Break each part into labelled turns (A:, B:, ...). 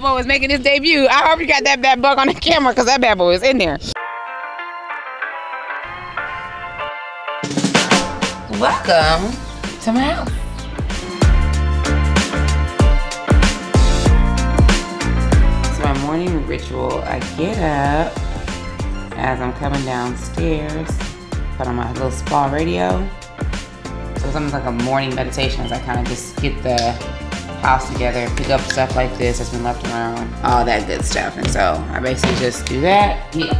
A: boy is making his debut. I hope you got that bad bug on the camera because that bad boy is in there. Welcome to my house. It's my morning ritual. I get up as I'm coming downstairs, put on my little spa radio. So it's almost like a morning meditation as I kind of just get the house together, pick up stuff like this that's been left around, all that good stuff. And so I basically just do that, get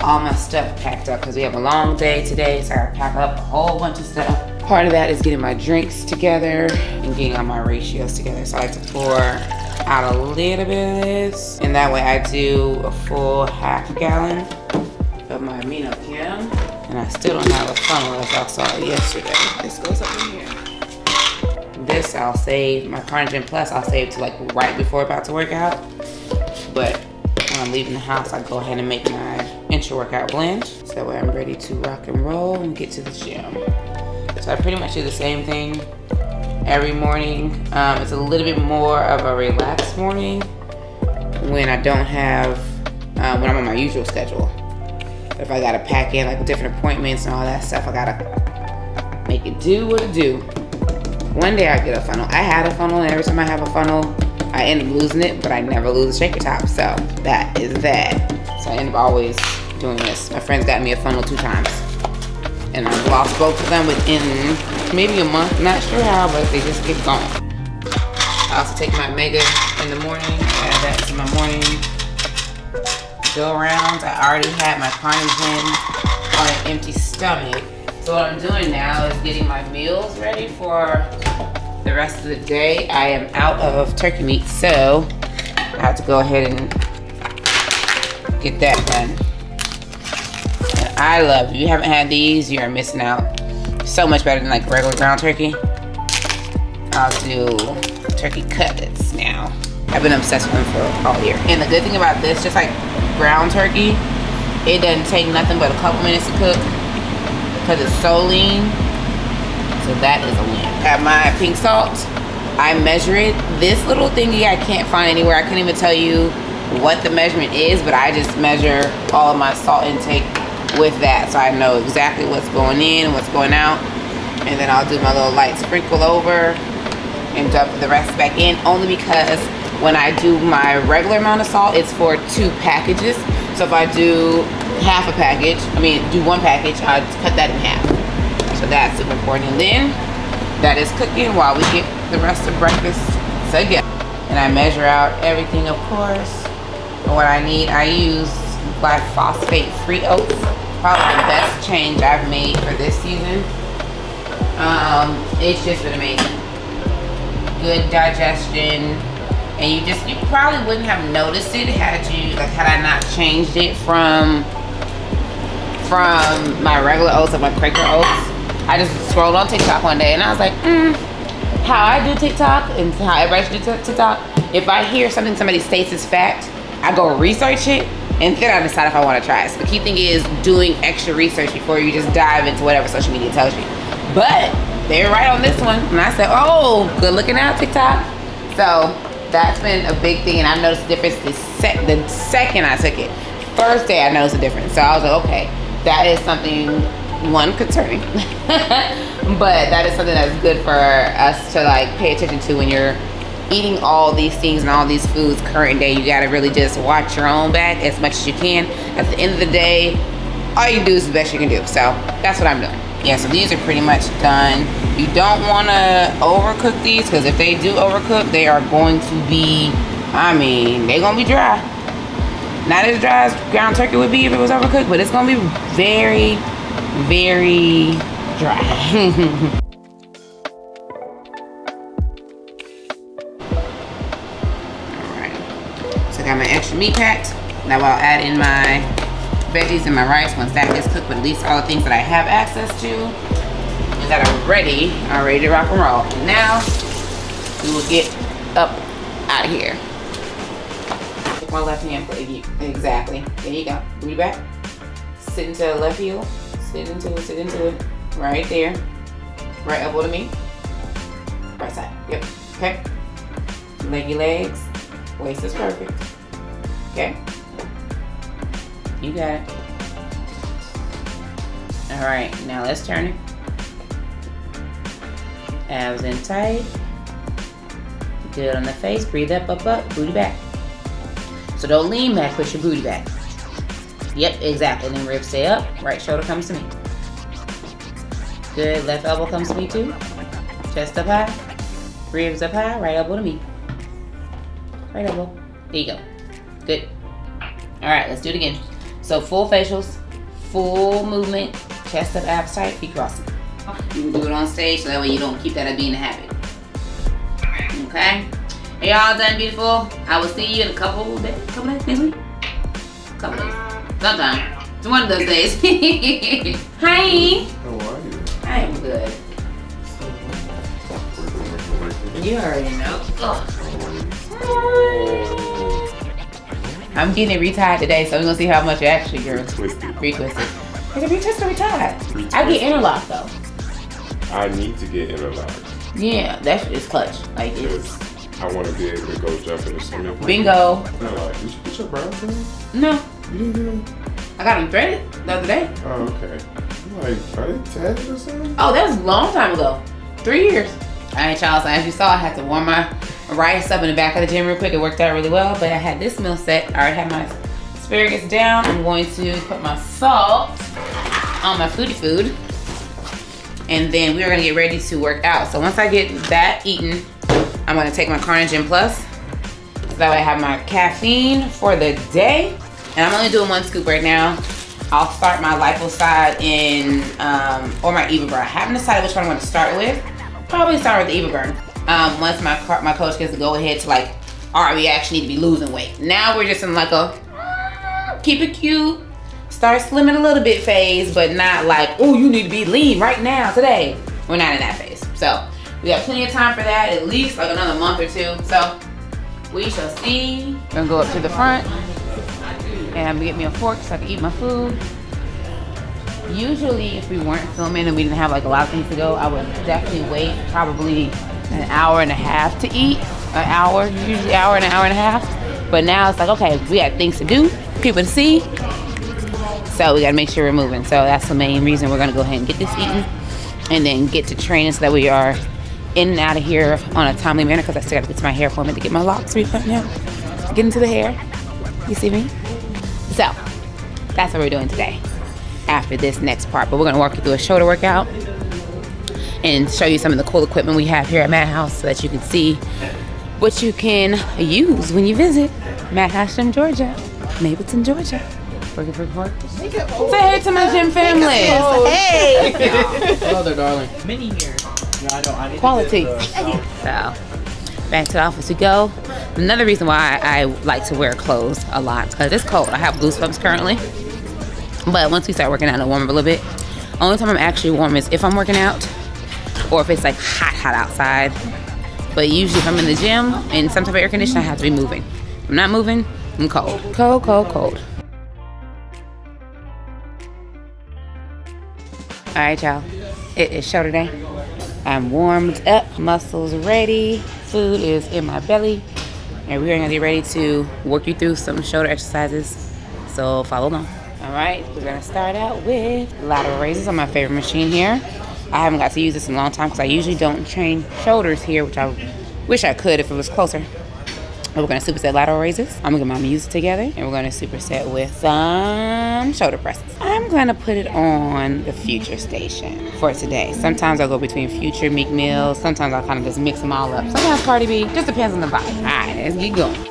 A: all my stuff packed up because we have a long day today, so I gotta pack up a whole bunch of stuff. Part of that is getting my drinks together and getting all my ratios together. So I like to pour out a little bit of this, and that way I do a full half gallon of my amino chem. And I still don't have a funnel as y'all saw yesterday. This goes up in here. This I'll save, my Carnitine Plus I'll save to like right before about to work out. But when I'm leaving the house, I go ahead and make my intra-workout blend. So that way I'm ready to rock and roll and get to the gym. So I pretty much do the same thing every morning. It's a little bit more of a relaxed morning when I don't have, when I'm on my usual schedule. If I gotta pack in like different appointments and all that stuff, I gotta make it do what it do. One day I get a funnel. I had a funnel, and every time I have a funnel, I end up losing it, but I never lose a shaker top. So that is that. So I end up always doing this. My friends got me a funnel 2 times, and I've lost both of them within maybe a month. Not sure how, but they just keep going. I also take my Mega in the morning. I add that to my morning go around. I already had my Carnitine on an empty stomach. So what I'm doing now is getting my meals ready for the rest of the day. I am out of turkey meat, so I have to go ahead and get that done. And I love, if you haven't had these, you are missing out. So much better than like regular ground turkey. I'll do turkey cutlets now. I've been obsessed with them for all year. And the good thing about this, just like ground turkey, it doesn't take nothing but a couple minutes to cook because it's so lean. So that is a win. Got my pink salt. I measure it. This little thingy I can't find anywhere. I can't even tell you what the measurement is, but I just measure all of my salt intake with that, so I know exactly what's going in and what's going out. And then I'll do my little light sprinkle over and dump the rest back in, only because when I do my regular amount of salt, it's for 2 packages. So if I do half a package, do 1 package, I cut that in half. So that's super important. And then that is cooking while we get the rest of breakfast together. And I measure out everything, of course. And what I need, I use glyphosate-free oats. Probably the best change I've made for this season. It's just been amazing. Good digestion. And you probably wouldn't have noticed it had I not changed it from my regular oats, like my Quaker oats. I just scrolled on TikTok one day and I was like, how I do TikTok and how everybody should do TikTok. If I hear something somebody states as fact, I go research it and then I decide if I want to try it. So the key thing is doing extra research before you just dive into whatever social media tells you. But they're right on this one. And I said, oh, good looking out, TikTok. So that's been a big thing, and I noticed the difference the second I took it. First day I noticed a difference. So I was like, okay, that is something, one, concerning. But that is something that's good for us to like pay attention to when you're eating all these things and all these foods current day. You gotta really just watch your own back as much as you can. At the end of the day, all you do is the best you can do. So that's what I'm doing. Yeah, so these are pretty much done. You don't want to overcook these, because if they do overcook, they are going to be, they're going to be dry. Not as dry as ground turkey would be if it was overcooked, but it's going to be very, very dry. Alright, so I got my extra meat packed. Now I'll add in my veggies and my rice once that gets cooked, but at least all the things that I have access to and that are ready to rock and roll. And now we will get up out of here. Take my left hand, exactly. There you go. Booty back. Sit into the left heel. Sit into it. Right there. Right elbow to me. Right side. Yep. Okay. Leggy legs. Waist is perfect. Okay. You got it. All right, now let's turn it. Abs in tight. Good on the face. Breathe up, up, up. Booty back. So don't lean back, push your booty back. Yep, exactly. And then ribs stay up. Right shoulder comes to me. Good. Left elbow comes to me too. Chest up high. Ribs up high. Right elbow to me. Right elbow. There you go. Good. All right, let's do it again. So full facials, full movement, chest up, abs tight, feet crossing. You can do it on stage so that way you don't keep that as being a habit. Okay? Are y'all done, beautiful? I will see you in a couple days. Couple days? Next week? Couple days. Sometime. It's one of those days. Hi.
B: How are you?
A: I am good. You already know. Ugh. I'm getting it retied today, so we're gonna see how much it actually grew. Retwisted. Is it retwisted or retied? I get interlocked though.
B: I need to get interlocked.
A: Yeah, that shit is clutch. Like it's.
B: I want to be able to go jump in the swimming pool.
A: Bingo.
B: No, did you get your brows done?
A: No.
B: You didn't get them?
A: I got them threaded the other day.
B: Oh, okay. I'm like, are they tatted or something?
A: Oh, that was a long time ago. 3 years. Alright, y'all, so as you saw, I had to warm my rice up in the back of the gym real quick. It worked out really well, but I had this meal set. I already had my asparagus down. I'm going to put my salt on my foodie food. And then we're gonna get ready to work out. So once I get that eaten, I'm gonna take my Carnation Plus. So that way I have my caffeine for the day. And I'm only doing 1 scoop right now. I'll start my lipo side in, or my Evogen. I haven't decided which one I'm gonna start with. Probably start with the Evogen. Once my coach gets to go ahead to like, all right, we actually need to be losing weight. Now we're just in like a, keep it cute, start slimming a little bit phase, but not like, oh, you need to be lean right now, today. We're not in that phase. So we got plenty of time for that, at least like another month or two. So we shall see. I'm gonna go up to the front and I'm gonna get me a fork so I can eat my food. Usually if we weren't filming and we didn't have like a lot of things to go, I would definitely wait probably an hour and a half to eat. An hour, usually an hour and a half. But now it's like, okay, we got things to do, people to see. So we gotta make sure we're moving. So that's the main reason we're gonna go ahead and get this eaten and then get to training so that we are in and out of here on a timely manner, because I still gotta get to my hair appointment to get my locks recut now. Get into the hair, you see me? So that's what we're doing today after this next part. But we're gonna walk you through a shoulder workout and show you some of the cool equipment we have here at Madhouse so that you can see what you can use when you visit Madhouse in Georgia. Maybe it's in Georgia. Say hey to my gym family. Hey.
C: Hello there, darling. Mini here. No,
A: Quality. So, back to the office we go. Another reason why I like to wear clothes a lot, because it's cold. I have goosebumps currently. But once we start working out, it'll warm up a little bit. Only time I'm actually warm is if I'm working out or if it's like hot outside. But usually if I'm in the gym and some type of air conditioning, I have to be moving. If I'm not moving, I'm cold. Cold, cold, cold. All right, y'all. It is shoulder day. I'm warmed up, muscles ready. Food is in my belly. And we're gonna get ready to work you through some shoulder exercises. So follow along. All right, we're gonna start out with lateral raises on my favorite machine here. I haven't got to use this in a long time because I usually don't train shoulders here, which I wish I could if it was closer. But we're gonna superset lateral raises. I'm gonna get my music together and we're gonna superset with some shoulder presses. I'm gonna put it on the Future station for today. Sometimes I'll go between Future, Meek Mill. Sometimes I'll kind of just mix them all up. Sometimes Cardi B, just depends on the vibe. All right, let's get going.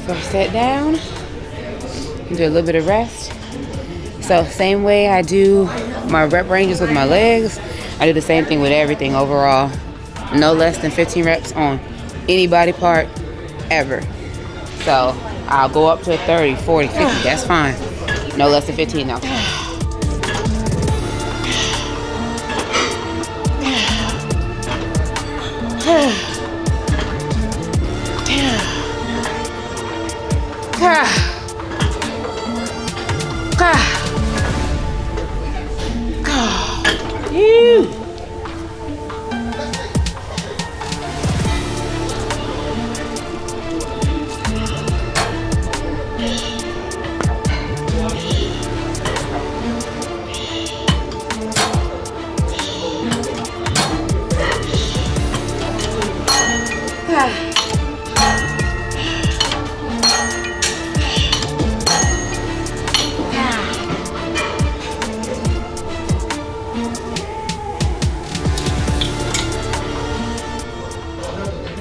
A: First set down, do a little bit of rest. So same way I do my rep ranges with my legs, I do the same thing with everything overall. No less than 15 reps on any body part ever. So I'll go up to 30, 40, 50, that's fine. No less than 15 though.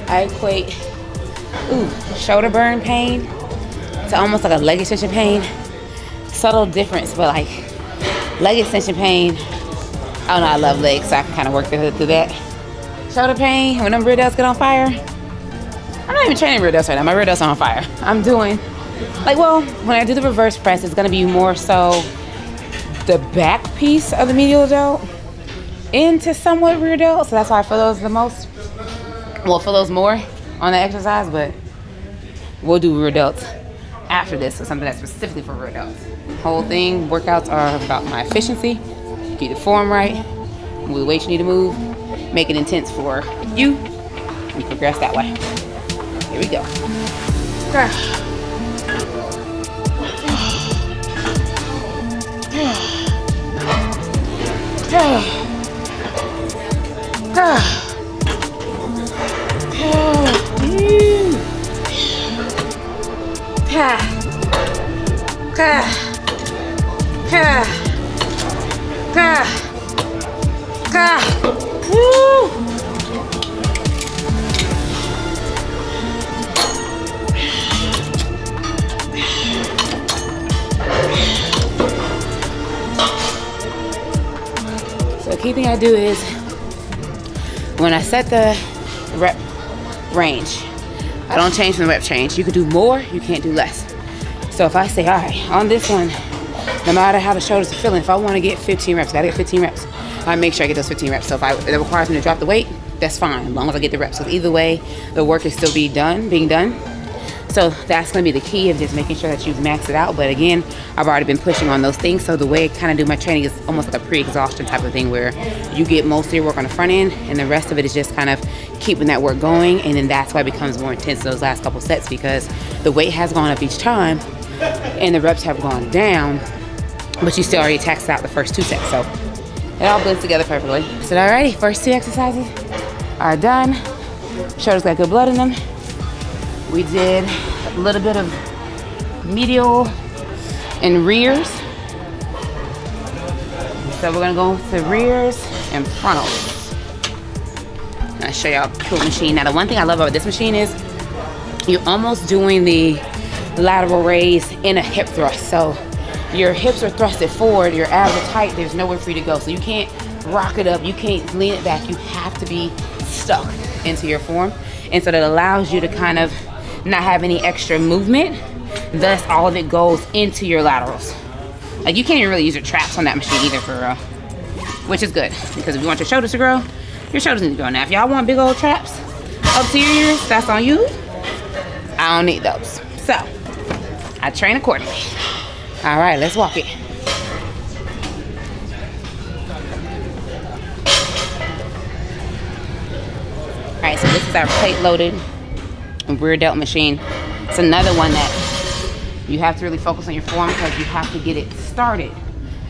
A: I equate shoulder burn pain to almost like a leg extension pain. Subtle difference, but like leg extension pain, I don't know, I love legs, so I can kind of work through that. Shoulder pain, when them rear delts get on fire, I'm not even training rear delts right now, my rear delts are on fire. I'm doing, like, well, when I do the reverse press, it's gonna be more so the back piece of the medial delt into somewhat rear delt, so that's why I feel those the most. Well, feel those more on the exercise, but we'll do rear delts after this, so something that's specifically for rear delts. Whole thing, workouts are about my efficiency, keep the form right, move the weight you need to move, make it intense for you, and progress that way. Here we go. So the key thing I do is when I set the rep range, I don't change from the rep change. You can do more, you can't do less. So if I say, all right, on this one, no matter how the shoulders are feeling, if I want to get 15 reps, I gotta get 15 reps. I make sure I get those 15 reps. So if it requires me to drop the weight, that's fine, as long as I get the reps. So either way, the work is still being done. So that's gonna be the key of just making sure that you've maxed it out. But again, I've already been pushing on those things. So the way I kind of do my training is almost like a pre-exhaustion type of thing where you get most of your work on the front end and the rest of it is just kind of keeping that work going. And then that's why it becomes more intense those last couple sets, because the weight has gone up each time and the reps have gone down, but you still already taxed out the first 2 sets. So it all blends together perfectly. So alrighty, first 2 exercises are done. Shoulders got good blood in them. We did a little bit of medial and rears. So we're gonna go to rears and frontals. I'll show y'all a cool machine. Now the one thing I love about this machine is you're almost doing the lateral raise in a hip thrust. So your hips are thrusted forward, your abs are tight, there's nowhere for you to go. So you can't rock it up, you can't lean it back, you have to be stuck into your form. And so that allows you to kind of not have any extra movement, thus all of it goes into your laterals. Like you can't even really use your traps on that machine either for real, which is good, because if you want your shoulders to grow, your shoulders need to grow. Now if y'all want big old traps up to your ears, that's on you. I don't need those. So I train accordingly. All right, let's walk it. All right, so this is our plate loaded rear delt machine. It's another one that you have to really focus on your form because you have to get it started.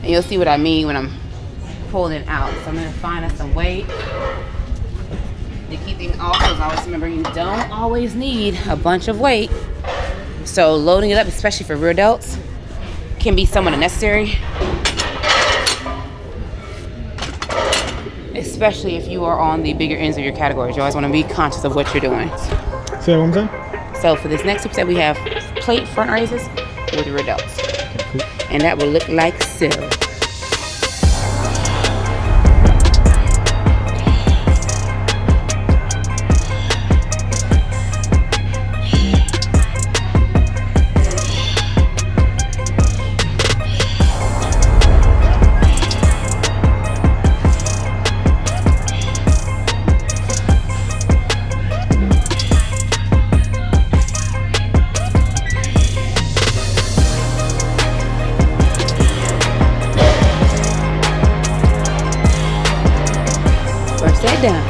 A: And you'll see what I mean when I'm pulling it out. So I'm gonna find us some weight. The key thing also is always remember you don't always need a bunch of weight. So loading it up, especially for rear delts, can be somewhat unnecessary. Especially if you are on the bigger ends of your categories. You always want to be conscious of what you're doing.
D: Say that one more time.
A: So for this next superset, we have plate front raises with rear delts.
D: Cool.
A: And that will look like so. done.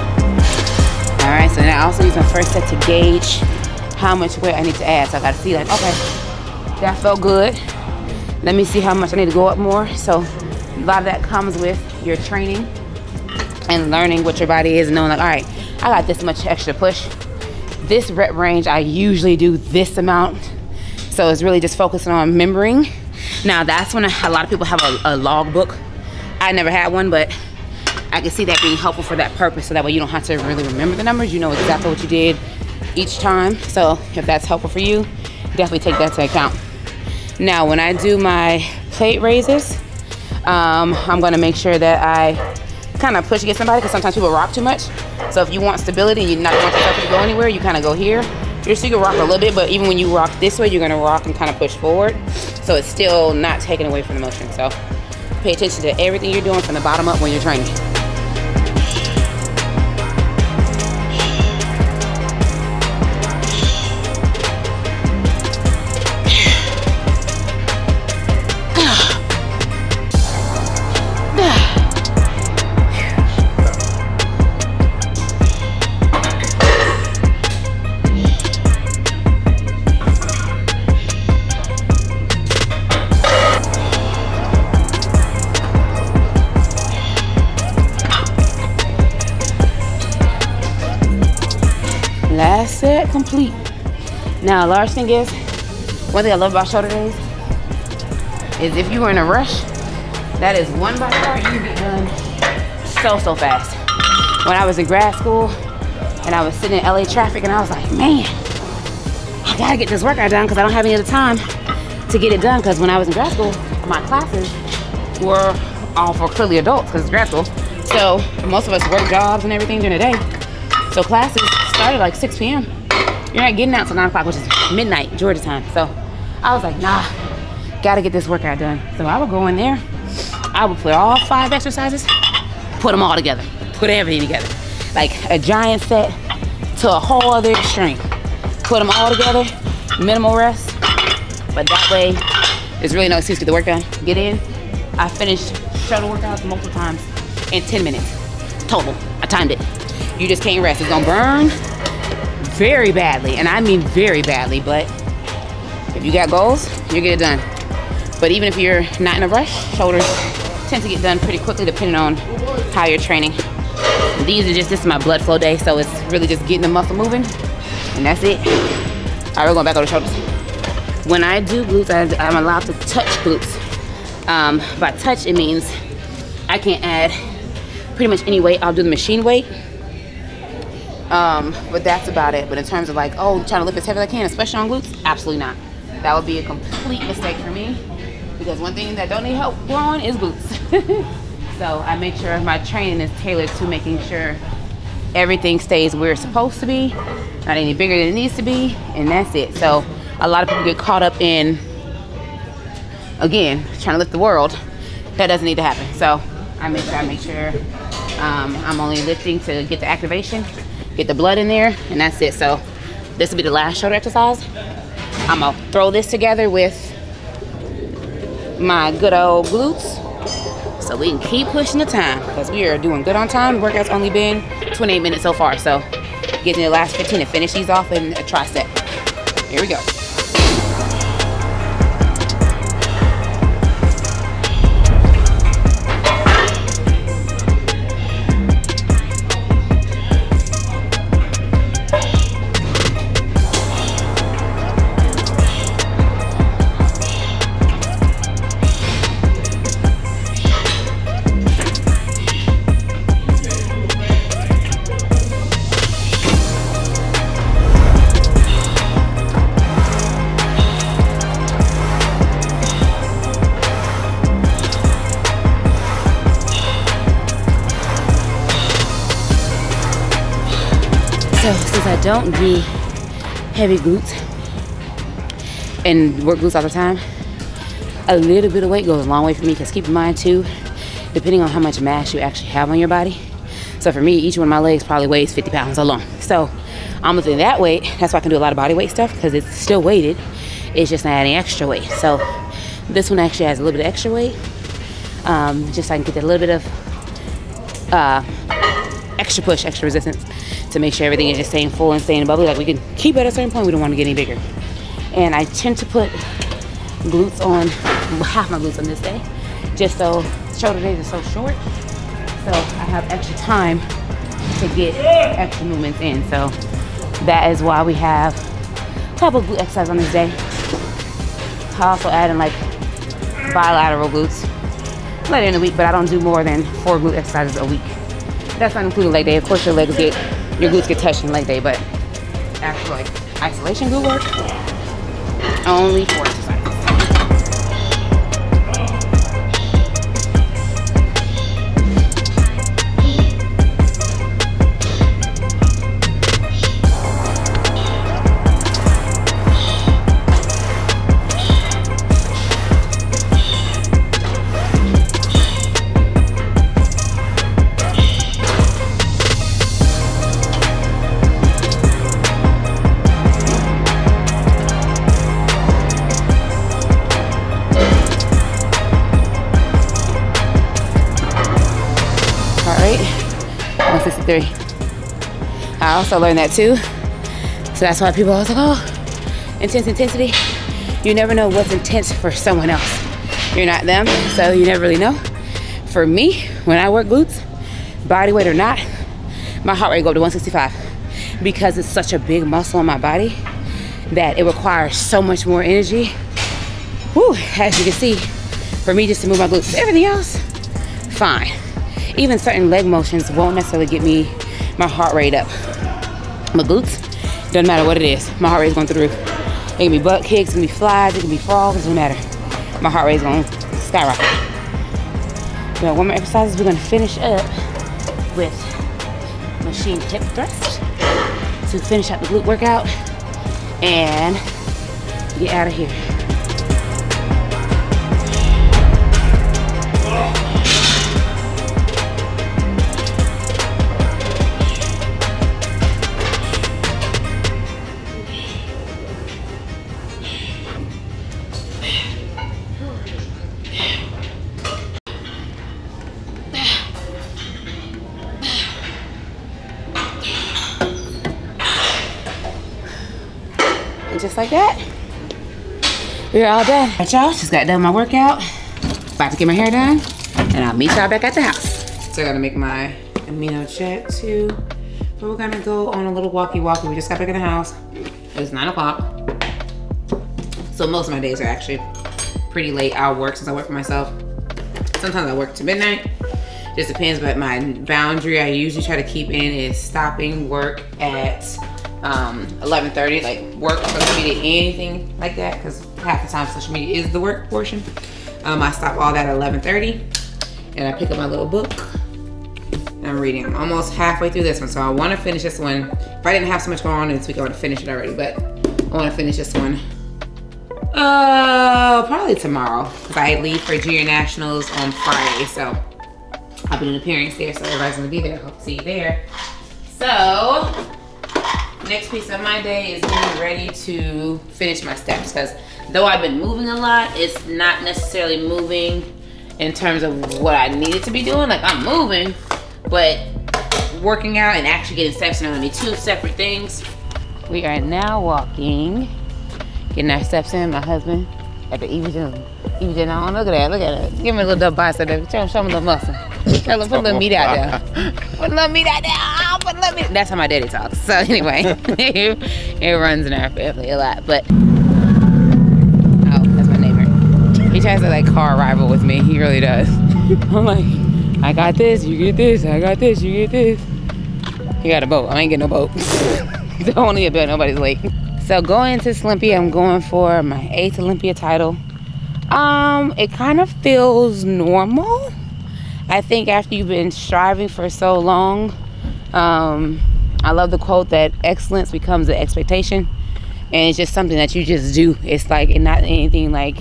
A: All right, so now I also use my first set to gauge how much weight I need to add. So I gotta see like, okay, that felt good. Let me see how much I need to go up more. So a lot of that comes with your training and learning what your body is and knowing like, all right, I got this much extra push. This rep range, I usually do this amount. So it's really just focusing on remembering. Now that's when a lot of people have a log book. I never had one, but I can see that being helpful for that purpose. So that way you don't have to really remember the numbers. You know exactly what you did each time. So if that's helpful for you, definitely take that to account. Now, when I do my plate raises, I'm gonna make sure that I kind of push against somebody because sometimes people rock too much. So if you want stability and you're not want yourself to go anywhere, you kind of go here. You're still gonna rock a little bit, but even when you rock this way, you're gonna rock and kind of push forward. So it's still not taken away from the motion. So pay attention to everything you're doing from the bottom up when you're training. Last set complete. Now, large thing is, one thing I love about shoulder days is if you are in a rush, that is one by far you can get done so fast. When I was in grad school and I was sitting in LA traffic and I was like, man, I gotta get this workout done because I don't have any other time to get it done. Because when I was in grad school, my classes were all for clearly adults because it's grad school. So most of us work jobs and everything during the day. So classes started like 6 p.m. You're not getting out till 9 o'clock, which is midnight, Georgia time. So I was like, nah, gotta get this workout done. So I would go in there, I would put all 5 exercises, put them all together, put everything together. Like a giant set to a whole other extreme. Put them all together, minimal rest. But that way, there's really no excuse to get the work done. Get in. I finished shuttle workouts multiple times in 10 minutes total. I timed it. You just can't rest. It's gonna burn very badly, and I mean very badly, but if you got goals, you get it done. But even if you're not in a rush, shoulders tend to get done pretty quickly depending on how you're training. This is my blood flow day, so it's really just getting the muscle moving, and that's it. All right, we're going back on the shoulders. When I do glutes, I'm allowed to touch glutes. By touch, it means I can't add pretty much any weight. I'll do the machine weight. But that's about it. But in terms of like, oh, trying to lift as heavy as I can, especially on glutes, absolutely not. That would be a complete mistake for me because one thing that don't need help growing is glutes. So I make sure my training is tailored to making sure everything stays where it's supposed to be, not any bigger than it needs to be, and that's it. So a lot of people get caught up in, again, trying to lift the world. That doesn't need to happen. So I make sure I'm only lifting to get the activation, get the blood in there, and that's it. So this will be the last shoulder exercise. I'm gonna throw this together with my good old glutes so we can keep pushing the time because we are doing good on time. The workout's only been 28 minutes so far, so get in the last 15 and finish these off in a tricep. Here we go. So since I don't do heavy glutes and work glutes all the time, a little bit of weight goes a long way for me because keep in mind too, depending on how much mass you actually have on your body. So for me, each one of my legs probably weighs 50 pounds alone. So I'm within that weight. That's why I can do a lot of body weight stuff because it's still weighted. It's just not adding extra weight. So this one actually has a little bit of extra weight. Just so I can get a little bit of extra push, extra resistance to make sure everything is just staying full and staying bubbly. Like we can keep it at a certain point, we don't want to get any bigger. And I tend to put glutes on, half my glutes on this day, just so shoulder days are so short. So I have extra time to get extra movements in. So that is why we have a couple of glute exercises on this day. I also add in like bilateral glutes later in the week, but I don't do more than 4 glute exercises a week. That's not including leg day. Of course your glutes get touched in leg day, but actual like isolation glute work, only 4 exercises. I also learned that too. So that's why people are always like, oh, intensity. You never know what's intense for someone else. You're not them, so you never really know. For me, when I work glutes, body weight or not, my heart rate go up to 165 because it's such a big muscle in my body that it requires so much more energy. Whew, as you can see, for me just to move my glutes. Everything else, fine. Even certain leg motions won't necessarily get me my heart rate up. My glutes, doesn't matter what it is, my heart rate is going through the roof. It can be butt kicks, it can be flies, it can be frogs, it doesn't matter. My heart rate is going to skyrocket. We have one more exercises. We're going to finish up with machine hip thrust to finish out the glute workout and get out of here. Just like that, we're all done. Alright, y'all, just got done my workout. About to get my hair done, and I'll meet y'all back at the house. So I gotta make my amino check too. But we're gonna go on a little walkie. We just got back in the house. It's 9 o'clock. So most of my days are actually pretty late. I'll work since I work for myself. Sometimes I work to midnight. Just depends, but my boundary I usually try to keep in is stopping work at 11:30, like work, social media, anything like that, because half the time social media is the work portion. I stop all that at 11:30 and I pick up my little book and I'm reading. I'm almost halfway through this one, so I want to finish this one. If I didn't have so much going on this week, I would have finished it already, but I want to finish this one probably tomorrow, because I leave for junior nationals on Friday, so I'll be an appearance there, so everybody's gonna be there. Hope to see you there. So next piece of my day is getting ready to finish my steps, because though I've been moving a lot, it's not necessarily moving in terms of what I needed to be doing. Like, I'm moving, but working out and actually getting steps in are gonna be 2 separate things. We are now walking, getting our steps in. My husband at the Evogen on. Look at that. Give me a little double bicep, baby. Show me a little muscle. Put a little meat out there. Put a little meat out there. Put a little meat. That's how my daddy talks. So anyway, it runs in our family a lot. But oh, that's my neighbor. He tries to like car rival with me. He really does. I'm like, I got this, you get this. I got this, you get this. He got a boat. I ain't getting no boat. Don't want to get built. Nobody's late. So going into Olympia, I'm going for my 8th Olympia title. It kind of feels normal. I think after you've been striving for so long, I love the quote that excellence becomes an expectation, and it's just something that you just do. It's like not anything like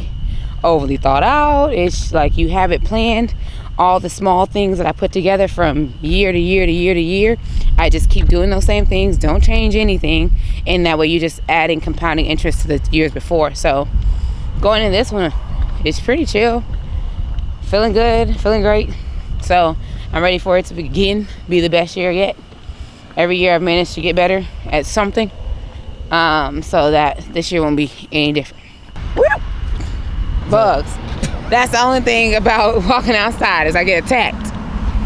A: overly thought out. It's like you have it planned. All the small things that I put together from year to year to year to year, I just keep doing those same things, don't change anything, and that way you're just adding compounding interest to the years before. So going in this one, it's pretty chill, feeling good, feeling great. So I'm ready for it to begin, be the best year yet. Every year I've managed to get better at something. So that this year won't be any different. Woo! Bugs. That's the only thing about walking outside is I get attacked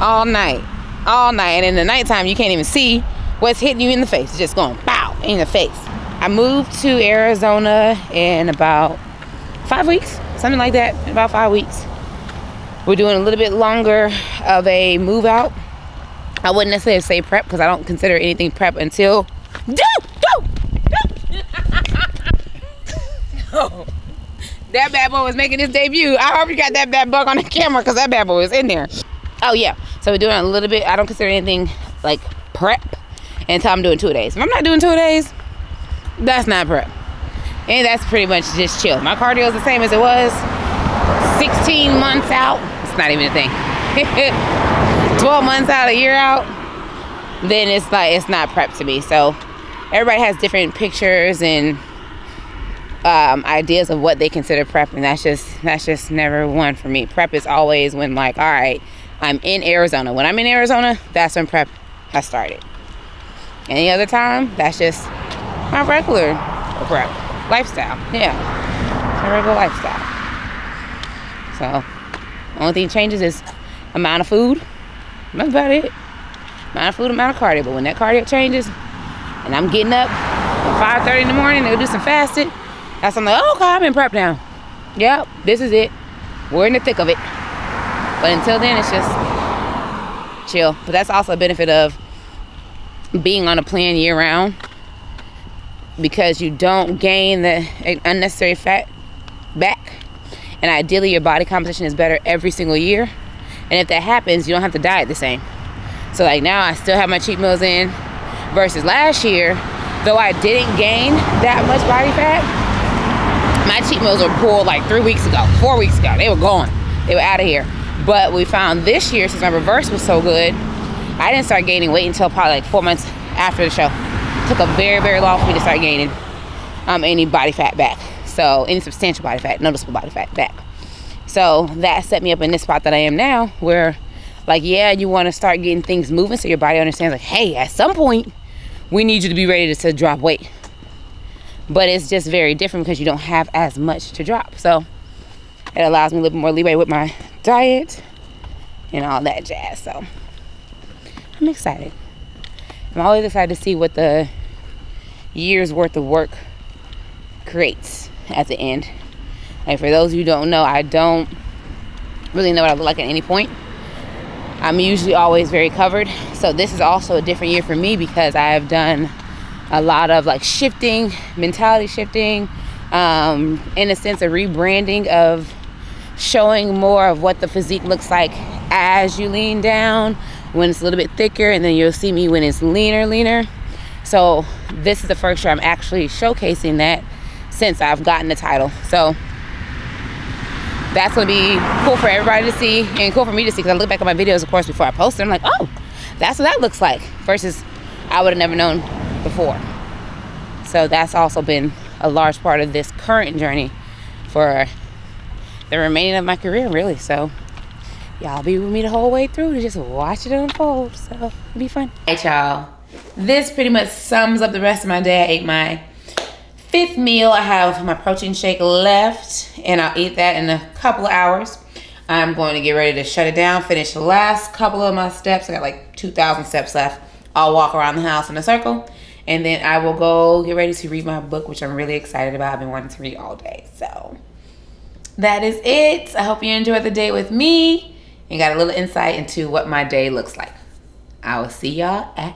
A: all night. All night. And in the nighttime, you can't even see what's hitting you in the face. It's just going pow in the face. I moved to Arizona in about 5 weeks. Something like that. In about 5 weeks. We're doing a little bit longer of a move out. I wouldn't necessarily say prep because I don't consider anything prep until... Oh, that bad boy was making his debut. I hope you got that bad bug on the camera because that bad boy was in there. Oh yeah, so we're doing a little bit. I don't consider anything like prep until I'm doing 2 days. If I'm not doing 2 days, that's not prep. And that's pretty much just chill. My cardio is the same as it was 16 months out. It's not even a thing. 12 months out, a year out. Then it's like, it's not prep to me. So everybody has different pictures and ideas of what they consider prep, and that's just never one for me. Prep is always when, like, all right, I'm in Arizona. When I'm in Arizona, that's when prep has started. Any other time, that's just my regular prep lifestyle. Yeah, my regular lifestyle. So only thing changes is amount of food. That's about it. Amount of food, amount of cardio. But when that cardio changes and I'm getting up at 5:30 in the morning to do some fasting, that's when I'm like, oh, okay, I'm in prep now. Yep, this is it. We're in the thick of it. But until then, it's just chill. But that's also a benefit of being on a plan year round, because you don't gain the unnecessary fat back. And ideally, your body composition is better every single year. And if that happens, you don't have to diet the same. So like now, I still have my cheat meals in versus last year. Though I didn't gain that much body fat, my cheat meals were pulled like 3 weeks ago, 4 weeks ago. They were gone. They were out of here. But we found this year, since my reverse was so good, I didn't start gaining weight until probably like 4 months after the show. It took a very, very long for me to start gaining any body fat back. So any substantial body fat, noticeable body fat back. So that set me up in this spot that I am now, where like, yeah, you want to start getting things moving so your body understands like, hey, at some point, we need you to be ready to drop weight. But it's just very different because you don't have as much to drop. So it allows me a little bit more leeway with my diet and all that jazz. So I'm excited. I'm always excited to see what the year's worth of work creates at the end. Like, for those of you who don't know, I don't really know what I look like at any point. I'm usually always very covered. So this is also a different year for me because I have done a lot of like shifting, mentality shifting, in a sense of rebranding of showing more of what the physique looks like as you lean down, when it's a little bit thicker, and then you'll see me when it's leaner. So this is the first year I'm actually showcasing that since I've gotten the title. So that's gonna be cool for everybody to see and cool for me to see, because I look back at my videos, of course, before I post them. I'm like, oh, that's what that looks like, versus I would have never known before. So that's also been a large part of this current journey for the remaining of my career, really. So y'all be with me the whole way through to just watch it unfold. So it'll be fun. Hey y'all, this pretty much sums up the rest of my day. I ate my 5th meal. I have my protein shake left, and I'll eat that in a couple of hours. I'm going to get ready to shut it down, finish the last couple of my steps. I got like 2,000 steps left. I'll walk around the house in a circle, and then I will go get ready to read my book, which I'm really excited about. I've been wanting to read all day. So that is it. I hope you enjoyed the day with me and got a little insight into what my day looks like. I will see y'all at